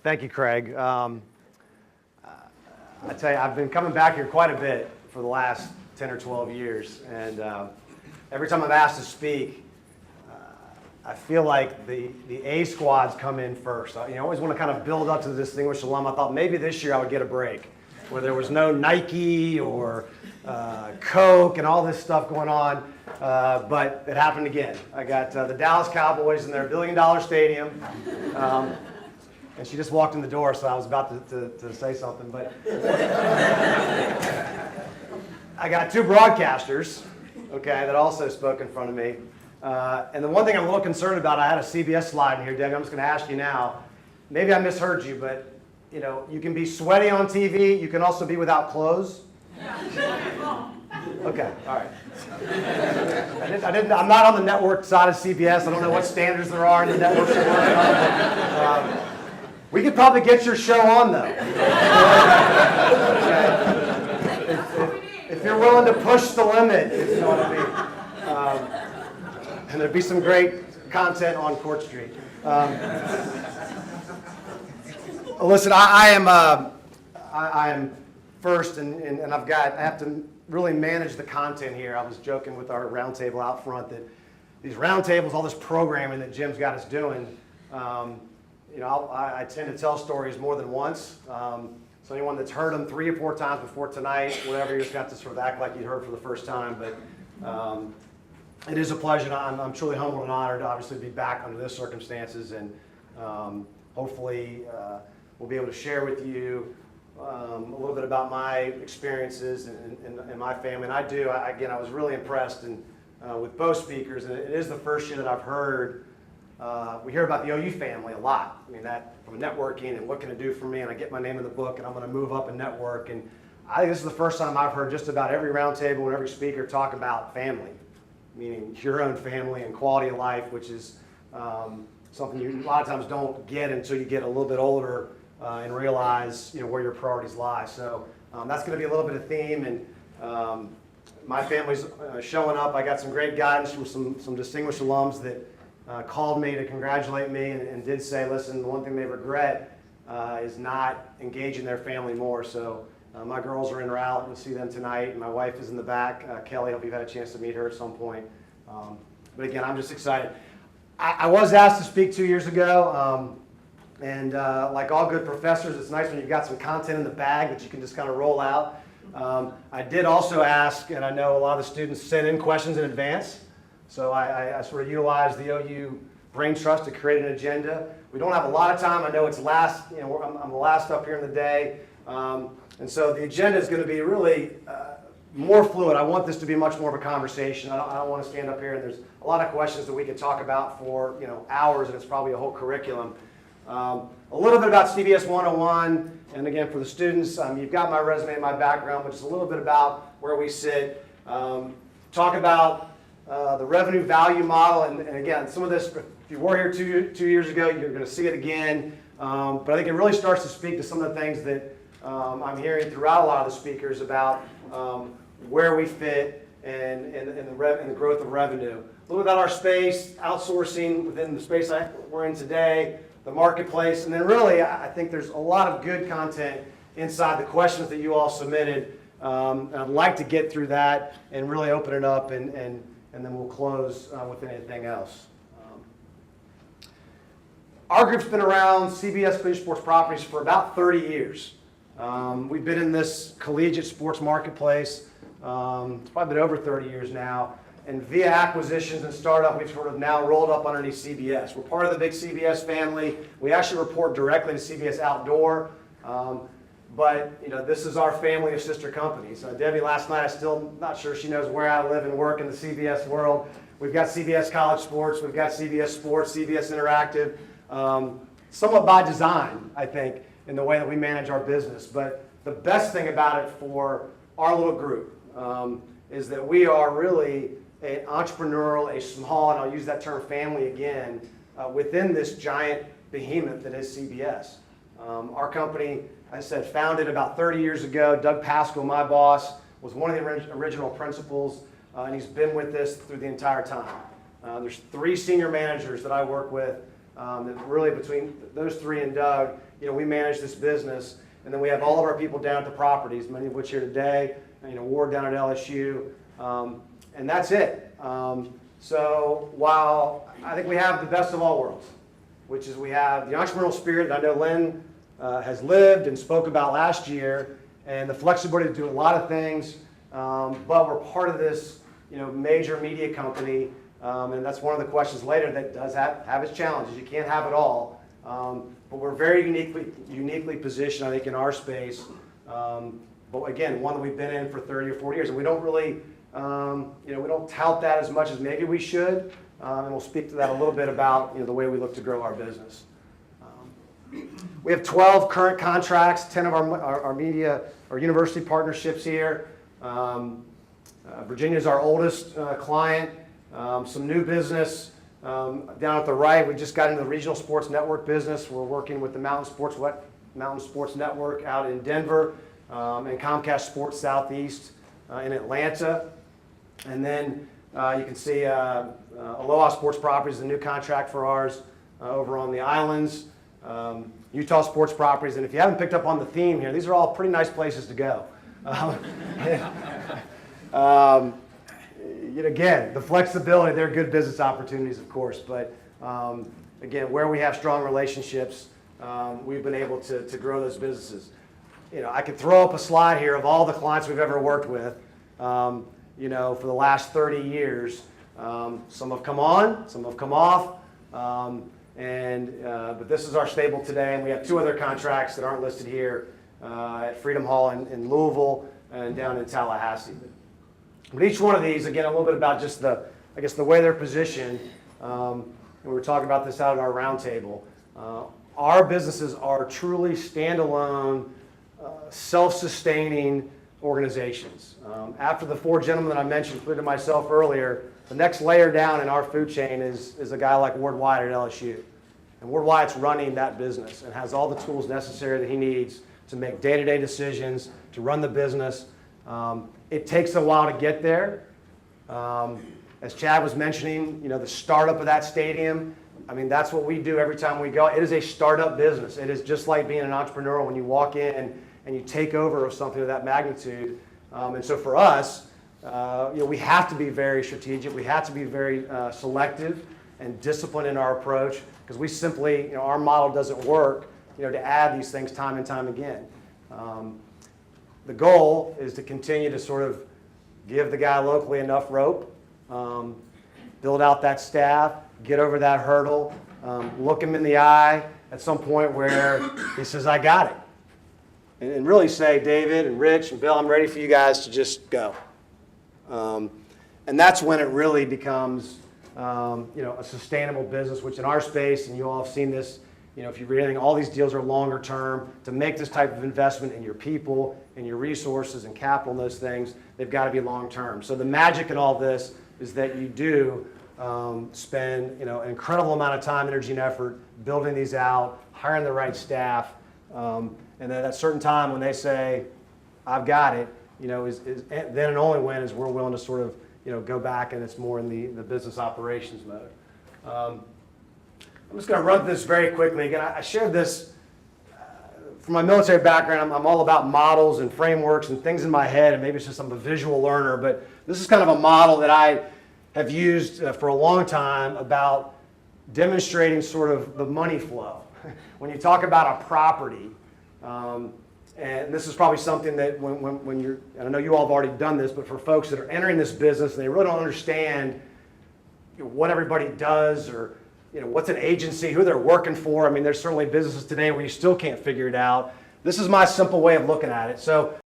Thank you, Craig. I tell you, I've been coming back here quite a bit for the last 10 or 12 years, and every time I'm asked to speak, I feel like the A squads come in first. I always want to kind of build up to the distinguished alum. I thought maybe this year I would get a break, where there was no Nike or Coke and all this stuff going on, but it happened again. I got the Dallas Cowboys in their $1 billion stadium, and she just walked in the door, so I was about to say something, but I got two broadcasters, okay, that also spoke in front of me. And the one thing I'm a little concerned about, I had a CBS slide in here, Debbie, I'm just going to ask you now. Maybe I misheard you, but you can be sweaty on TV, you can also be without clothes. Okay, all right. I'm not on the network side of CBS. I don't know what standards there are in the networks. We could probably get your show on, though. If you're willing to push the limit, you know what I mean. And there'd be some great content on Court Street. Listen, I am first, and I have to really manage the content here. I was joking with our roundtable out front that these roundtables, all this programming that Jim's got us doing, I tend to tell stories more than once. So anyone that's heard them 3 or 4 times before tonight, whatever, you just have to sort of act like you heard for the first time. But it is a pleasure. I'm truly humbled and honored to obviously be back under these circumstances, and hopefully we'll be able to share with you a little bit about my experiences and my family. And I was really impressed with both speakers, and it is the first year that I've heard. We hear about the OU family a lot. I mean, that from networking and what can it do for me, and I get my name in the book, and I'm going to move up and network. And I think this is the first time I've heard just about every roundtable and every speaker talk about family, meaning your own family and quality of life, which is something you a lot of times don't get until you get a little bit older and realize where your priorities lie. So that's going to be a little bit of theme, and my family's showing up. I got some great guidance from some distinguished alums that called me to congratulate me and did say, listen, the one thing they regret is not engaging their family more. So my girls are en route. We'll see them tonight. And my wife is in the back. Kelly, I hope you've had a chance to meet her at some point. But again, I'm just excited. I was asked to speak 2 years ago. And like all good professors, it's nice when you've got some content in the bag that you can just kind of roll out. I did also ask, and I know a lot of the students sent in questions in advance. So I sort of utilized the OU Brain Trust to create an agenda. We don't have a lot of time. I know it's last, I'm the last up here in the day. And so the agenda is going to be really more fluid. I want this to be much more of a conversation. I don't want to stand up here and there's a lot of questions that we could talk about for hours, and it's probably a whole curriculum. A little bit about CBS 101, and again for the students, you've got my resume and my background, but just a little bit about where we sit. Talk about the revenue value model, and again, some of this, if you were here two years ago, you're going to see it again. But I think it really starts to speak to some of the things that I'm hearing throughout a lot of the speakers about where we fit and the growth of revenue. A little bit about our space, outsourcing within the space we're in today, the marketplace, and then really I think there's a lot of good content inside the questions that you all submitted. And I'd like to get through that and really open it up, and then we'll close with anything else. Our group's been around, CBS Collegiate Sports Properties, for about 30 years. We've been in this collegiate sports marketplace. It's probably been over 30 years now. And via acquisitions and startup, we've sort of now rolled up underneath CBS. We're part of the big CBS family. We actually report directly to CBS Outdoor. But this is our family of sister companies. Debbie, last night, I'm still not sure she knows where I live and work in the CBS world. We've got CBS College Sports, we've got CBS Sports, CBS Interactive, somewhat by design, I think, in the way that we manage our business. But the best thing about it for our little group is that we are really an entrepreneurial, a small, and I'll use that term family again, within this giant behemoth that is CBS. Our company, I said, founded about 30 years ago. Doug Pascal, my boss, was one of the original principals, and he's been with us through the entire time. There's 3 senior managers that I work with, that really between those 3 and Doug, we manage this business. And then we have all of our people down at the properties, many of which here today, Ward down at LSU, and that's it. So while I think we have the best of all worlds, which is we have the entrepreneurial spirit that I know Lynn has lived and spoke about last year, and the flexibility to do a lot of things, but we're part of this major media company, and that's one of the questions later that does have its challenges. You can't have it all, but we're very uniquely positioned, I think, in our space. But again, one that we've been in for 30 or 40 years, and we don't really, we don't tout that as much as maybe we should, and we'll speak to that a little bit about the way we look to grow our business. We have 12 current contracts, 10 of our media or university partnerships here. Virginia is our oldest client. Some new business down at the right. We just got into the regional sports network business. We're working with the Mountain Sports Network out in Denver and Comcast Sports Southeast in Atlanta. And then you can see Aloha Sports Properties is a new contract for ours over on the islands. Utah Sports Properties, and if you haven't picked up on the theme here, these are all pretty nice places to go. Again, the flexibility, they're good business opportunities, of course, but again, where we have strong relationships, we've been able to grow those businesses. I could throw up a slide here of all the clients we've ever worked with, for the last 30 years. Some have come on, some have come off, but this is our stable today, and we have 2 other contracts that aren't listed here at Freedom Hall in Louisville and down in Tallahassee. But each one of these, again, a little bit about just the way they're positioned. And we were talking about this out at our roundtable. Our businesses are truly standalone, self-sustaining organizations. After the 4 gentlemen that I mentioned, including myself earlier, the next layer down in our food chain is a guy like Ward Wyatt at LSU. And Ward Wyatt's running that business and has all the tools necessary that he needs to make day-to-day decisions, to run the business. It takes a while to get there. As Chad was mentioning, the startup of that stadium, that's what we do every time we go. It is a startup business. It is just like being an entrepreneur when you walk in and you take over of something of that magnitude. And so for us, we have to be very strategic. We have to be very selective and disciplined in our approach, because we simply, our model doesn't work, to add these things time and time again. The goal is to continue to sort of give the guy locally enough rope, build out that staff, get over that hurdle, look him in the eye at some point where he says, I got it. And really say, David and Rich and Bill, I'm ready for you guys to just go. And that's when it really becomes a sustainable business, which in our space, and you all have seen this, if you read anything, all these deals are longer term. To make this type of investment in your people, in your resources and capital and those things, they've got to be long term. So the magic in all this is that you do spend an incredible amount of time, energy, and effort building these out, hiring the right staff, and then at a certain time when they say, I've got it, then and only when is we're willing to sort of go back, and it's more in the business operations mode. I'm just going to run this very quickly. Again, I shared this from my military background. I'm all about models and frameworks and things in my head, and maybe it's just I'm a visual learner, but this is kind of a model that I have used for a long time about demonstrating sort of the money flow. When you talk about a property, and this is probably something that when you're, and I know you all have already done this, but for folks that are entering this business and they really don't understand what everybody does, or what's an agency, who they're working for. There's certainly businesses today where you still can't figure it out. This is my simple way of looking at it. So